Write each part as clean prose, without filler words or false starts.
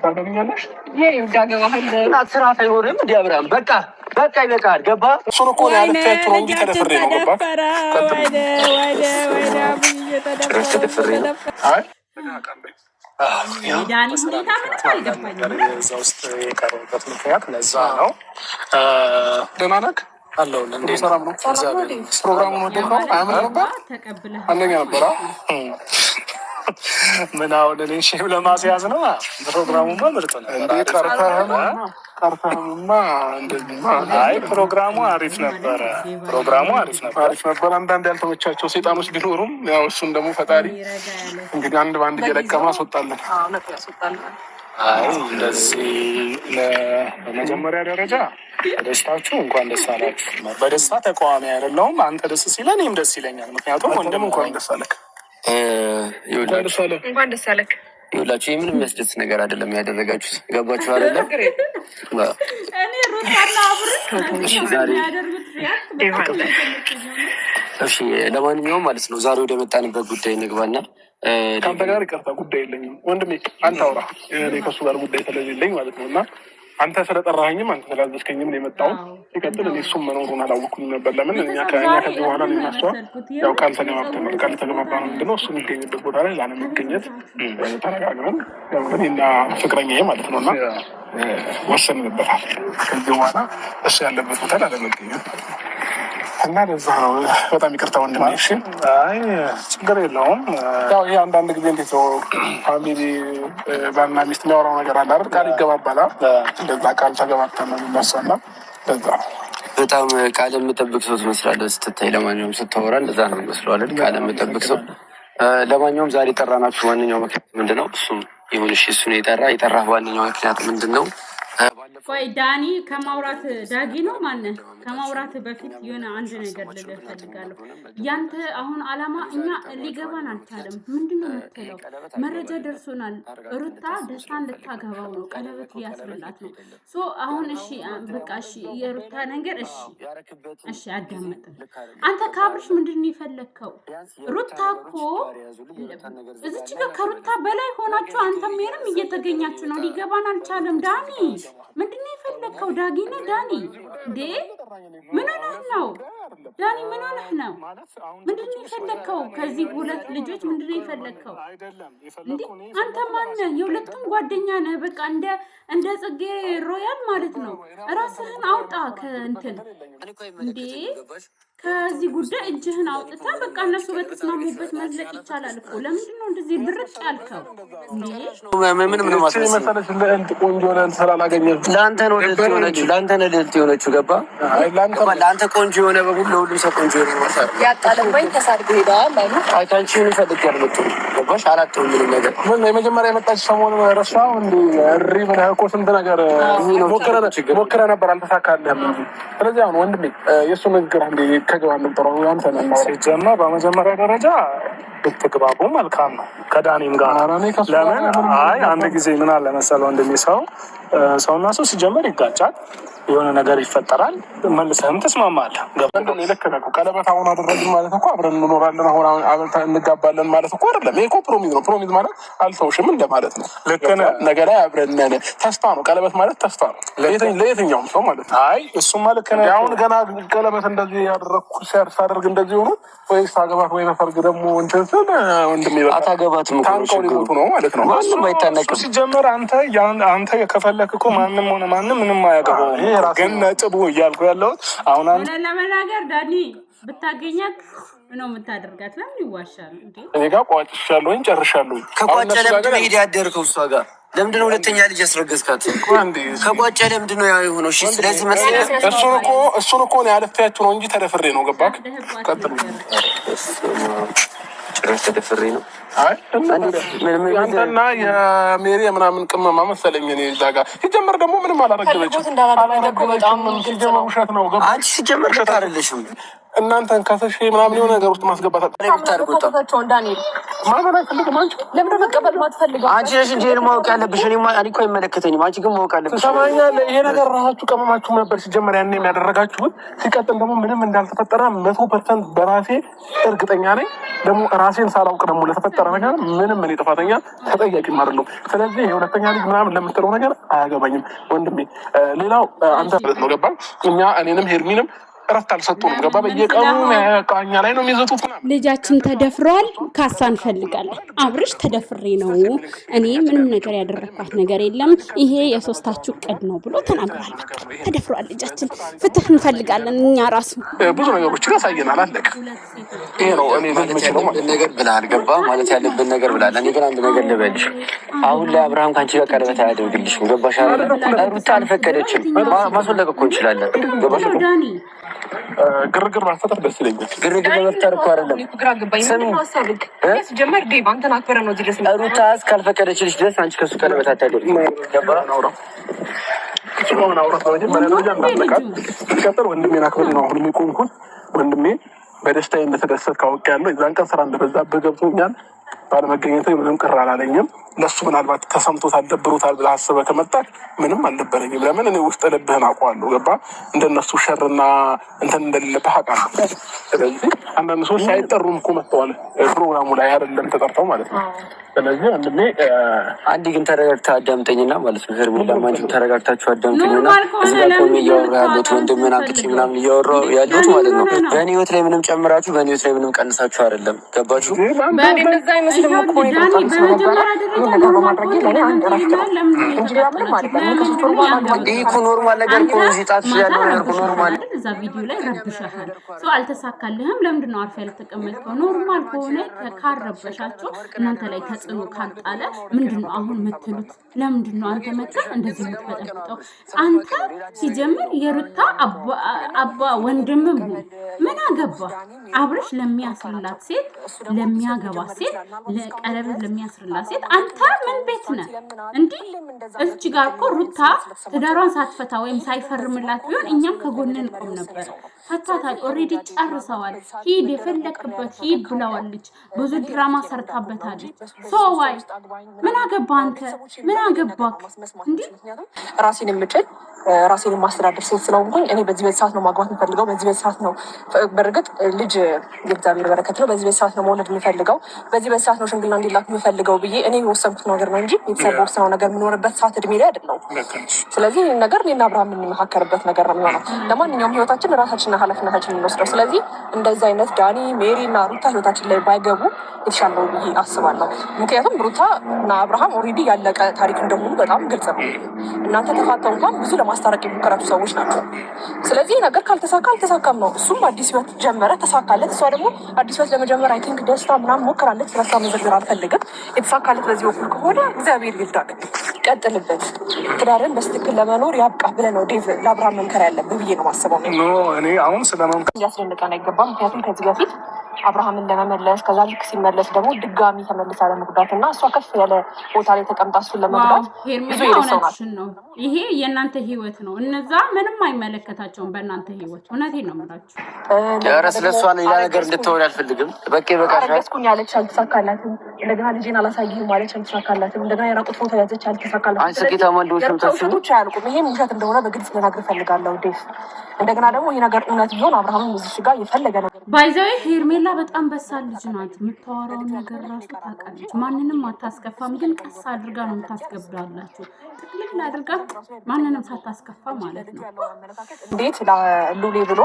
ታገኛለሽ ስራት አይኖርም እንዲ አብርሃም በቃ ይበቃል። ገባ እሱን እኮ ነው ያለፈያቸው ነው እንጂ ተደፍሬ ነው ገባ ተደፍሬ ነው። ዳኒ ሁኔታ ምንም አልገባኝም። እዛ ውስጥ የቀረበት ምክንያት ለዛ ነው። ደህና ነህ? አለሁልህ። እንዴት ሰላም ነው? ፕሮግራሙን ወደድከው? አያምር ነበር? አንደኛ ነበረ። ምን አሁን እኔ ሼም ለማስያዝ ነው? ፕሮግራሙማ ምርጥ ነበር። ቀርተህማ እንደዚህማ። አይ ፕሮግራሙ አሪፍ ነበረ። አንዳንድ ያልተመቻቸው ሴጣኖች ቢኖሩም ያው እሱን ደግሞ ፈጣሪ እንግዲህ አንድ በአንድ እየለቀመ አስወጣለን። አይ እንደዚህ በመጀመሪያ ደረጃ ደስታችሁ እንኳን ደስ አላችሁ። በደስታ ተቃዋሚ አይደለሁም። አንተ ደስ ሲለህ እኔም ደስ ይለኛል። ምክንያቱም ወንድም እንኳን ደስ አለህ። እንኳን ደስ አለህ። ይኸውላችሁ ይህ ምንም የሚያስደስት ነገር አይደለም ያደረጋችሁት። ገባችሁ አይደለም? እሺ ለማንኛውም ማለት ነው ዛሬ ወደ መጣንበት ጉዳይ እንግባና ከአንተ ጋር ይቅርታ ጉዳይ የለኝም ወንድሜ፣ አንተ አውራ። እኔ ከእሱ ጋር ጉዳይ ስለሌለኝ ማለት ነው። እና አንተ ስለጠራኸኝም አንተ ስላዘዝከኝም ነው የመጣሁት። ሲቀጥል እኔ እሱም መኖሩን አላወኩኝም ነበር። ለምን እኛ ከዚህ በኋላ ነው የማስተዋል ያው ቃል ተገባባ ነው ምንድነው እሱ የሚገኝበት ቦታ ላይ ላለመገኘት ተነጋግረን እኔና ፍቅረኛዬ ማለት ነው እና ወሰንንበታል። ከዚህ በኋላ እሱ ያለበት ቦታ ላለመገኘት ማለት ነው። እና ለዛ ነው በጣም ይቅርታ ወንድሜ። እሺ አይ ችግር የለውም። ያው ይሄ አንዳንድ ጊዜ እንዴት ነው ፋሚሊ ባልና ሚስት የሚያወራው ነገር አለ አይደል? ቃል ይገባባላል። እንደዛ ቃል ተገባብተን ነው የሚነሳና ለዛ በጣም ቃል የምጠብቅ ሰው ትመስላለህ ስትታይ። ለማንኛውም ስታወራ እንደዛ ነው የሚመስለው አይደል? ቃል የምጠብቅ ሰው። ለማንኛውም ዛሬ የጠራናችሁ ዋነኛው ምክንያት ምንድን ነው? እሱም ይሁን እሺ፣ እሱ ነው የጠራህ ዋነኛው ምክንያት ምንድን ነው? ቆይ ዳኒ ከማውራት ዳጊ ነው ማነህ? ከማውራት በፊት የሆነ አንድ ነገር ልልህ እፈልጋለሁ። ያንተ አሁን አላማ እኛ ሊገባን አልቻለም። ምንድነው የምትለው? መረጃ ደርሶናል። ሩታ ደስታን ልታገባው ነው፣ ቀለበት ሊያስብላት ነው። አሁን እሺ በቃ እሺ፣ የሩታ ነገር እሺ አዳመጥን። አንተ ከአብርሽ ምንድነው የፈለግከው? ሩታ እኮ እዚች ጋር ከሩታ በላይ ሆናችሁ አንተም ይሄንም እየተገኛችሁ ነው። ሊገባን አልቻለም ዳኒ። ምንድነው የፈለግከው? ዳጊ ነህ ዳኒ እንዴ? ምን ሆነህ ነው ዳኒ? ምን ሆነህ ነው? ምንድነው የፈለግከው? ከዚህ ሁለት ልጆች ምንድነው የፈለግከው እንዴ? አንተ ማነህ? የሁለቱም ጓደኛ ነህ። በቃ እንደ ጽጌ ሮያል ማለት ነው። ራስህን አውጣ ከእንትን እንዴ ከዚህ ጉዳይ እጅህን አውጥተህ በቃ እነሱ በተስማሙበት መዝለቅ ይቻላል እኮ። ለምንድን ነው እንደዚህ ብርቅ ያልከው እንዴ? ምን መሰለሽ ለእንት ቆንጆ ነን ስላላገኘህ ለአንተ ነው ልዕልት የሆነችው። ገባ? ለአንተ ቆንጆ የሆነ በሙሉ ለሁሉም ሰው ቆንጆ የሆነ ይመስላል። ያቃለበኝ ተሳድጎ ሄደዋል አሉ። አይታንቺን ይፈልግ ያልመጡ ገባሽ? አላጠውም ምንም ነገር ምን የመጀመሪያ የመጣች ሰሞኑን ረሳው እንዲ እሪ ምን ያልኮ ስንት ነገር ሞክረ ነበር አልተሳካልህም እንጂ። ስለዚህ አሁን ወንድሜ የእሱ ንግግር እንዲ ከገባ ነበር አንተ ነው ሲጀመር በመጀመሪያ ደረጃ ብትግባቡ መልካም ነው ከዳኒም ጋር። ለምን አይ አንድ ጊዜ ምን አለ መሰለው እንደሚሰው ሰውና ሰው ሲጀመር ይጋጫል፣ የሆነ ነገር ይፈጠራል፣ መልሰህም ትስማማለህ። ገባህ? ልክ ነህ። ቀለበት አሁን አደረግን ማለት እኮ አብረን እንኖራለን አሁን አብረን እንጋባለን ማለት እኮ አይደለም። ይሄ እኮ ፕሮሚዝ ነው። ፕሮሚዝ ማለት አልተውሽም እንደማለት ነው። ልክ ነህ። ነገ ላይ አብረን ነን። ተስፋ ነው። ቀለበት ማለት ተስፋ ነው ለየትኛውም ሰው ማለት ነው። አይ እሱማ ልክ ነህ። አሁን ገና ቀለበት እንደዚህ ያደረግኩ ሳደርግ እንደዚህ ሆኖ ወይስ ታገባት ወይ በሰርግ ደግሞ እንትን ስል ወንድሜ በቃ አታገባትም ታንቀው ሊሞቱ ነው ማለት ነው። ማንም አይታነቅም። ሲጀመር አንተ ከፈለክ እኮ ማንም ሆነ ማንም ምንም አያገባውም። ግን ነጥቡ እያልኩ ያለሁት አሁን ለመናገር ዳኒ ብታገኛት ነው የምታደርጋት። ለምን ይዋሻል እንዴ? እኔ ጋር ቋጭሻለሁኝ ጨርሻለሁኝ። ከቋጨ ለምንድን ነው ሄደ ያደርከው? እሷ ጋር ለምንድን ነው ሁለተኛ ልጅ ያስረገዝካት? ከቋጨ ለምንድን ነው የሆነው? እሺ ስለዚህ መሰለህ እሱን እኮ ነው ያለፍታችሁ ነው እንጂ ተደፍሬ ነው። ገባክ? ቀጥሉ። ጭራሽ ተደፍሬ ነው። አይ አንተና የሜሪ ምናምን ቅመማ መሰለኝ እኔ እዛ ጋር ሲጀመር ደግሞ ምንም አላረገበችም። አንቺ ሲጀመር ውሸት አይደለሽም እናንተን ከሰሽ ምናምን የሆነ ነገር ውስጥ ማስገባት ታርጉታቸው እንዳንሄድ ማመን አይፈልግም። አንቺ ለምን መቀበል ማትፈልገው? አንቺ ነሽ እንጂ ማወቅ ያለብሽ። እኔ እኮ አይመለከተኝም። አንቺ ግን ማወቅ አለብሽ። ትሰማኛለህ? ይሄ ነገር ራሳችሁ ቀመማችሁ ነበር ሲጀመር ያኔ የሚያደረጋችሁት። ሲቀጥል ደግሞ ምንም እንዳልተፈጠረ 100% በራሴ እርግጠኛ ነኝ። ደግሞ ራሴን ሳላውቅ ደግሞ ለተፈጠረ ነገር ምንም እኔ ጥፋተኛ ተጠያቂም አይደለሁም። ስለዚህ የሁለተኛ ልጅ ምናምን ለምትለው ነገር አያገባኝም ወንድሜ። ሌላው አንተ ነው ገባ እኛ እኔንም ሄርሚንም እረፍት አልሰጡንም። ገባ በየቀኑ እኛ ላይ ነው የሚዘጡት። ልጃችን ተደፍሯል፣ ካሳ እንፈልጋለን። አብርሽ ተደፍሬ ነው እኔ ምንም ነገር ያደረግኳት ነገር የለም፣ ይሄ የሶስታችሁ ቅድ ነው ብሎ ተናግሯል። ተደፍሯል ልጃችን፣ ፍትህ እንፈልጋለን። እኛ ራሱ ብዙ ነገሮች ያሳየናል። አለቀ። ይሄ ነው እኔ የምችለው ነገር ብለሃል። ገባ ማለት ያለብን ነገር ብላል። እኔ ግን አንድ ነገር ልበልሽ። አሁን ላይ አብርሃም ከአንቺ ጋር ቀለበት አያደርግልሽም። ገባሽ? ሩታ አልፈቀደችም። ማስወለቅ እኮ እንችላለን። ገባሽ? ግርግር ማፈጠር ደስ ይለኛል። ግርግር ለመፍጠር እኮ አይደለም። ጀመር ዴቭ አንተን አክብረን ነው ድረስ ሩታ እስካልፈቀደችልሽ ድረስ አንቺ ከሱ ቀለበት አታደርጊም። ገባ? ሲቀጥል ወንድሜን አክብሬ ነው አሁን የሚቆምኩት። ወንድሜ በደስታዬ እንደተደሰት ካወቅ ያለው የዛን ቀን ስራ እንደበዛብህ ገብቶኛል። ባለመገኘት ምንም ቅር አላለኝም። ለሱ ምናልባት ተሰምቶታል ደብሮታል ብለህ አስበህ ከመጣህ ምንም አልነበረኝም። ለምን እኔ ውስጥ ልብህን አውቀዋለሁ። ገባ? እንደነሱ ሸርና እንትን እንደሌለብህ አውቃለሁ። ስለዚህ አንዳንድ ሰዎች ሳይጠሩም እኮ መጥተዋል ፕሮግራሙ ላይ አይደለም ተጠርተው ማለት ነው። ስለዚህ ወንድሜ አንድ ግን ተረጋግተህ አዳምጠኝና ማለት ነው። ሄርሜላ አንቺም ተረጋግታችሁ አዳምጠኝና እዚህ ጋር ቆሜ እያወራ ያሉት ወንድሜን አምጥቼ ምናምን እያወራሁ ያሉት ማለት ነው። በእኔ ህይወት ላይ ምንም ጨምራችሁ በእኔ ህይወት ላይ ምንም ቀንሳችሁ አይደለም። ገባችሁ? ይህ እኮ ኖርማል ነገር እኮ ነው። እዚህ ጣትሽ ያለው ነገር እኮ ኖርማል። እዛ ቪዲዮ ላይ ረብሻሃል። ሰው አልተሳካልህም። ለምንድን ነው አርፈህ ያልተቀመጥከው? ኖርማል ከሆነ ካረበሻቸው እናንተ ላይ ተጽዕኖ ካልጣለ ምንድን ነው አሁን የምትሉት? ለምንድን ነው አንተ መጥተህ እንደዚህ የምትበጠብጠው? አንተ ሲጀምር የሩታ አባ ወንድምም ምን አገባ? አብርሽ ለሚያስርላት ሴት ለሚያገባት ሴት ለቀለበት ለሚያስርላት ሴት አንተ ምን ቤት ነህ? እንዲህ እዚች ጋር እኮ ሩታ ትዳሯን ሳትፈታ ወይም ሳይፈርምላት ቢሆን እኛም ከጎንን እንቆም ነበር። ፈታታል። ኦልሬዲ ጨርሰዋል። ሂድ የፈለክበት ሂድ ብለዋለች። ብዙ ድራማ ሰርታበታለች። ሶዋይ ምን አገባ? አንተ ምን አገባክ? እንዲህ ራሴን የምችል ራሴን የማስተዳደር ሴት ስለሆንኩኝ እኔ በዚህ ሰዓት ነው ማግባት የምፈልገው። በዚህ ሰዓት ነው በእርግጥ ልጅ የእግዚአብሔር በረከት ነው። በዚህ ሰዓት ነው መውለድ የምፈልገው። በዚህ ሰዓት ነው ሽምግልና እንዲላክ የምፈልገው ብዬ እኔ የወሰንኩት ነገር ነው እንጂ ቤተሰብ ወስነው ነገር የምኖርበት ሰዓት እድሜ ላይ አይደለም። ስለዚህ ይህን ነገር እኔና አብርሃም የምንመካከርበት ነገር ነው የሚሆነው። ለማንኛውም ህይወታችን ራሳችንና ኃላፊነታችን የምንወስደው። ስለዚህ እንደዚህ አይነት ዳኒ፣ ሜሪ እና ሩታ ህይወታችን ላይ ባይገቡ የተሻለ ነው ብዬ አስባለሁ። ምክንያቱም ሩታ እና አብርሃም ኦልሬዲ ያለቀ ታሪክ እንደሆኑ በጣም ግልጽ ነው። እናንተ ተፋተው እንኳን ብዙ ለማስታረቅ የሞከራችሁ ሰዎች ናቸው። ስለዚህ ነገር ካልተሳካ አልተሳካም ነው። እሱም አዲስ ህይወት ጀመረ፣ ተሳካለት። እሷ ደግሞ አዲስ ህይወት ለመጀመር አይ ቲንክ ደስታ ምናምን ሞክራለች። ስለሷ መዘርዘር አልፈልግም። የተሳካለት በዚህ በኩል ከሆነ እግዚአብሔር ይርዳክ፣ ቀጥልበት። ትዳርን በስትክክል ለመኖር ያብቃ ብለህ ነው ዴቭ ለአብርሃም መምከር ያለብህ ብዬ ነው ማስበው። እኔ አሁን ስለመምከር ሊያስደንቀን አይገባም። ምክንያቱም ከዚህ በፊት አብርሃምን ለመመለስ ከዛ ልክ ሲመለስ ደግሞ ድጋሚ ተመልሳ ለመጉዳት እና እሷ ከፍ ያለ ቦታ ላይ ተቀምጣ እሱን ለመጉዳት ብዙ እውነትሽን ነው። ይሄ የእናንተ ህይወት ነው። እነዛ ምንም አይመለከታቸውም በእናንተ ህይወት። እውነቴን ነው የምላችሁ። ኧረ ስለሷ ሌላ ነገር እንድትሆን አልፈልግም። በቃ አረገዝኩኝ አለች፣ አልተሳካላትም። እንደገና ልጄን አላሳይህም አለች፣ አልተሳካላትም። እንደገና የራቁት ፎቶ ያዘች፣ አልተሳካላትም። አንቺ ስኬታማ እንደሆንሽም ውሸቶች አያልቁም። ይሄም ውሸት እንደሆነ በግልጽ ልነግርህ እፈልጋለሁ ዴቭ። እንደገና ደግሞ ይሄ ነገር እውነት ቢሆን አብርሃም እዚህ ጋር የፈለገ ነገር ባይዘዌ ሄርሜላ በጣም በሳል ልጅ ናት። የምታወራውን ነገር ራሱ ታውቃለች። ማንንም አታስከፋም፣ ግን ቀስ አድርጋ ነው የምታስገብዳላችሁ። ጥቅልል አድርጋ ማንንም ሳታስከፋ ማለት ነው። እንዴት ሉሌ ብሎ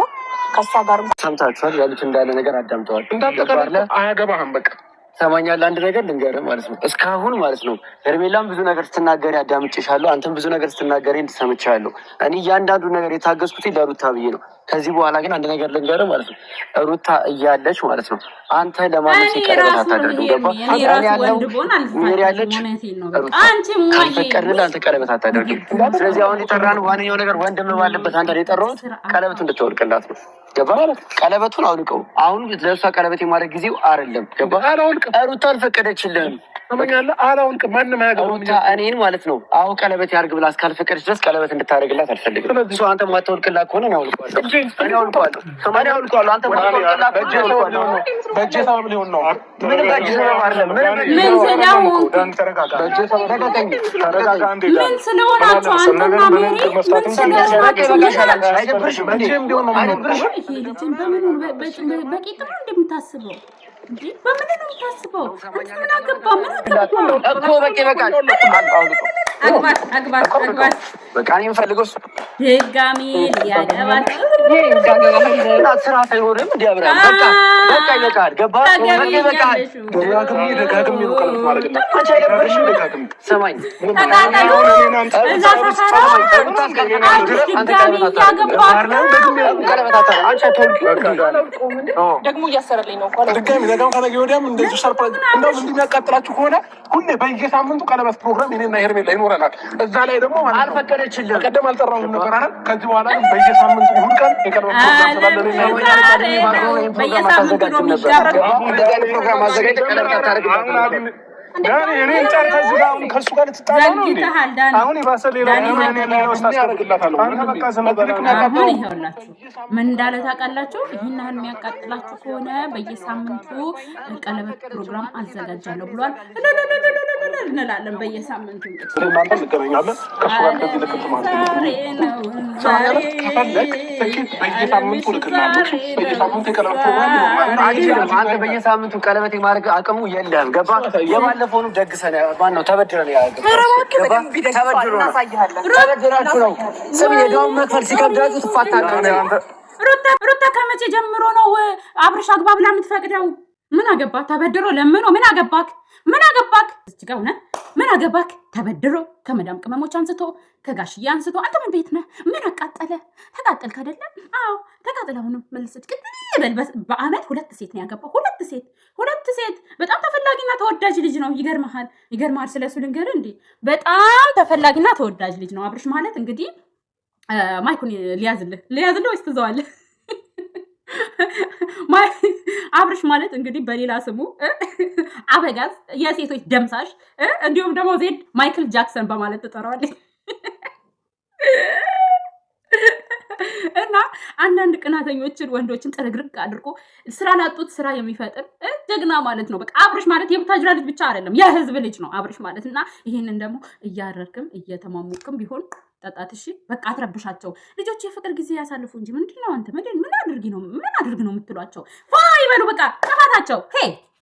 ከሷ ጋር ሰምታችኋል። ያሉት እንዳለ ነገር አዳምጠዋል። እንዳጠቃለ አያገባህም በቃ ሰማኛለህ። አንድ ነገር ልንገርህ ማለት ነው። እስካሁን ማለት ነው ሄርሜላም ብዙ ነገር ስትናገሪ አዳምጬሻለሁ። አንተም ብዙ ነገር ስትናገሪ ሰምቻለሁ። እኔ እያንዳንዱ ነገር የታገዝኩት ለሩታ ብዬ ነው። ከዚህ በኋላ ግን አንድ ነገር ልንገርህ ማለት ነው። ሩታ እያለች ማለት ነው አንተ ለማለት ቀለበት አታደርግም። ገባ? ያለች ካልፈቀድልህ አንተ ቀለበት አታደርግም። ስለዚህ አሁን የጠራን ዋነኛው ነገር ወንድም ባለበት አንተ የጠራሁት ቀለበቱ እንድትወልቅላት ነው። ገባ? ቀለበቱን አውልቀው። አሁን ለእሷ ቀለበት የማድረግ ጊዜው አይደለም። ገባ? ሩታ አልፈቀደችልህም። አመኛለሁ አላውቅም። ማንም አያገባውም። እኔን ማለት ነው አሁን ቀለበት ያርግ ብላ እስካልፈቀደች ድረስ ቀለበት እንድታደርግላት አልፈልግም። እሱ አንተ ማታወልቅላት ከሆነ ነው አውልቀዋለሁ። አንተ ማታወልቅላት በእጄ ሰበብ ሊሆን ነው። ምን በእጄ ሰበብ አይደለም። ምን ስለሆናችሁ አንተና ሜሪ ምን ስለሆናችሁ አይደብርሽም? በቂጥ ነው እንደምታስበው በምን ነው የምታስበው? ምን አገባ እኮ አግባት በቃ እኔ የምፈልገው ድጋሚ ሊያገባት ስራ ሳይሆንም እንዲያብራ በቃ ይበቃል። ገባህ? ደጋግሜ ነው ቀለበት ማድረግ ነው። አንቺ አይደብርሽም? ሰማኝ ደግሞ እያሰረልኝ ነው ድጋሚ ነገም ከነገ ወዲያም እንደዚህ ሰርፕራይዝ እንደው እንደሚያቃጥላችሁ ከሆነ ሁሌ በየሳምንቱ ቀለበት ፕሮግራም እኔና ሄርሜላ ይኖረናል። እዛ ላይ ደግሞ አልፈቀደችልም። ቀደም አልጠራሁም ነበር አይደል? ከዚህ በኋላ ግን በየሳምንቱ ሁሉ ቀን የቀለበት ፕሮግራም ስላለ በየሳምንቱ ነው ፕሮግራም አዘጋጅተህ ቀለበት አታደርግም። እኔ ጨርሰህ እዚህ ጋር አሁን ከእሱ ጋር ልትጣላ ነው እንዴ? አሁን የባሰ ሌላ አሁን ይኸውላችሁ ምን እንዳለ ታውቃላችሁ? ይህን ያህል የሚያቃጥላችሁ ከሆነ በየሳምንቱ ቀለበት ፕሮግራም አዘጋጃለሁ ብሏል እንላለን። በየሳምንቱ እናንተ እንገናኛለን ከእሱ ጋር እንደዚህ ልክት ማለት በየሳምንቱ ልክላለሁ። በየሳምንቱ የቀለበት ፕሮግራም ይኖራል። አንተ በየሳምንቱ ቀለበት የማድረግ አቅሙ የለህም። ገባህ? የባለፈውን ደግሰን ማነው ተበድረን ተበድራችሁ ነው። ስም የዳውን መክፈል ሲከብዳችሁ ትፋታላችሁ። ሩታ ከመቼ ጀምሮ ነው አብርሽ አግባ ብላ የምትፈቅደው? ምን አገባክ? ተበድሮ ለምኖ ምን አገባክ? እዚህ ጋር ሆነ ምን አገባክ? ተበድሮ ከመዳም ቅመሞች አንስቶ ከጋሽዬ አንስቶ አንተ ምን ቤት ነህ? ምን አቃጠለ? ተቃጠልክ አይደለም? አዎ ተቃጠለ። አሁንም መልሰት ግን በአመት 2 ሴት ነው ያገባው። 2 ሴት በጣም ተፈላጊና ተወዳጅ ልጅ ነው። ይገርማል። ስለሱ ልንገርህ እንዴ በጣም ተፈላጊና ተወዳጅ ልጅ ነው አብርሽ ማለት። እንግዲህ ማይኩን ሊያዝልህ ወይስ ትዘዋለህ? አብርሽ ማለት እንግዲህ በሌላ ስሙ አበጋዝ፣ የሴቶች ደምሳሽ፣ እንዲሁም ደግሞ ዜድ ማይክል ጃክሰን በማለት ትጠራዋለች። እና አንዳንድ ቅናተኞችን ወንዶችን ጥርግርግ አድርጎ ስራ ላጡት ስራ የሚፈጥር ጀግና ማለት ነው። በቃ አብርሽ ማለት የቡታጅራ ልጅ ብቻ አይደለም፣ የህዝብ ልጅ ነው አብርሽ ማለት። እና ይህንን ደግሞ እያረርክም እየተማሙክም ቢሆን ጠጣት። እሺ በቃ አትረብሻቸው። ልጆች የፍቅር ጊዜ ያሳልፉ እንጂ ምንድነው አንተ ምን አድርግ ነው የምትሏቸው? ፋ ይበሉ በቃ ጥፋታቸው። ሄ